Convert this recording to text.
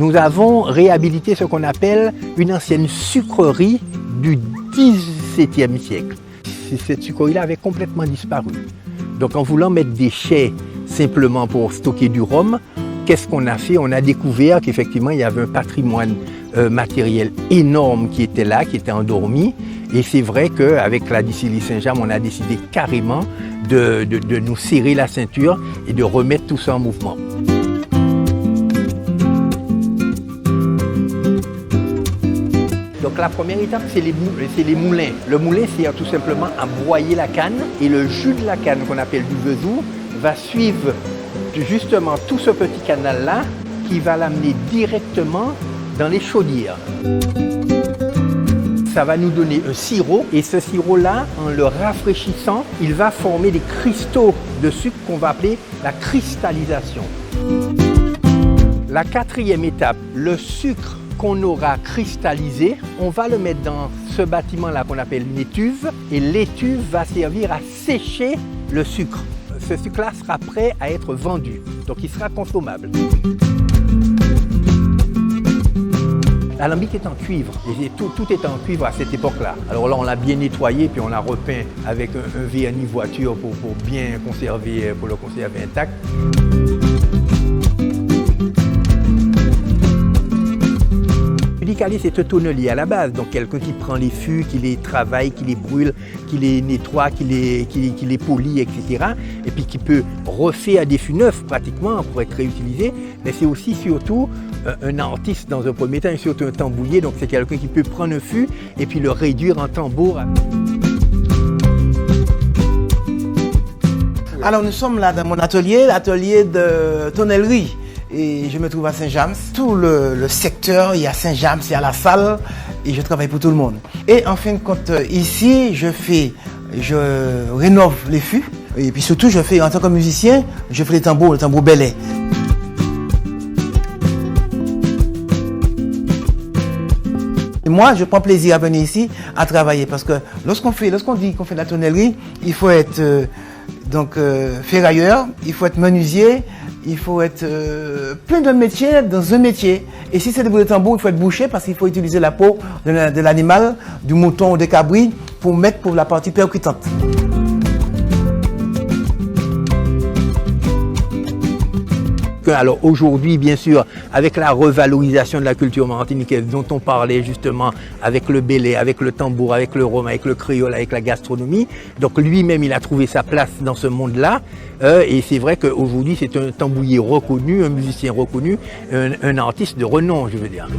nous avons réhabilité ce qu'on appelle une ancienne sucrerie du XVIIe siècle. Cette sucrerie-là avait complètement disparu. Donc en voulant mettre des chais simplement pour stocker du rhum, qu'est-ce qu'on a fait? On a découvert qu'effectivement il y avait un patrimoine matériel énorme qui était là, qui était endormi. Et c'est vrai qu'avec la distillerie Saint-James, on a décidé carrément de nous serrer la ceinture et de remettre tout ça en mouvement. Donc la première étape, c'est les moulins. Le moulin, c'est tout simplement à broyer la canne et le jus de la canne qu'on appelle du vesout va suivre justement tout ce petit canal-là qui va l'amener directement dans les chaudières. Ça va nous donner un sirop et ce sirop-là, en le rafraîchissant, il va former des cristaux de sucre qu'on va appeler la cristallisation. La quatrième étape, le sucre qu'on aura cristallisé, on va le mettre dans ce bâtiment-là qu'on appelle une étuve et l'étuve va servir à sécher le sucre. Ce sucre-là sera prêt à être vendu, donc il sera consommable. L'alambic est en cuivre, et tout est en cuivre à cette époque-là. Alors là, on l'a bien nettoyé, puis on l'a repeint avec un vernis voiture pour bien conserver, pour le conserver intact. L'Icali, c'est un tonnelier à la base, donc quelqu'un qui prend les fûts, qui les travaille, qui les brûle, qui les nettoie, qui les polie, etc. Et puis qui peut refaire des fûts neufs pratiquement pour être réutilisés. Mais c'est aussi surtout un artiste dans un premier temps, et surtout un tambouiller, donc c'est quelqu'un qui peut prendre un fût et puis le réduire en tambour. Alors nous sommes là dans mon atelier, l'atelier de tonnellerie. Et je me trouve à Saint-James. Tout le secteur, il y a Saint-James, il y a la salle et je travaille pour tout le monde. Et en fin de compte, ici, je rénove les fûts et puis surtout, en tant que musicien, je fais le tambour belay. Et moi, je prends plaisir à venir ici à travailler parce que lorsqu'on dit qu'on fait de la tonnellerie, il faut être ferrailleur, il faut être menuisier, il faut être plein de métiers dans un métier. Et si c'est de le tambour, il faut être boucher parce qu'il faut utiliser la peau de l'animal, du mouton ou des cabris pour la partie percutante. Alors aujourd'hui, bien sûr, avec la revalorisation de la culture martiniquaise dont on parlait justement avec le belay, avec le tambour, avec le rhum, avec le créole, avec la gastronomie, donc lui-même il a trouvé sa place dans ce monde-là et c'est vrai qu'aujourd'hui c'est un tambouiller reconnu, un musicien reconnu, un artiste de renom, je veux dire.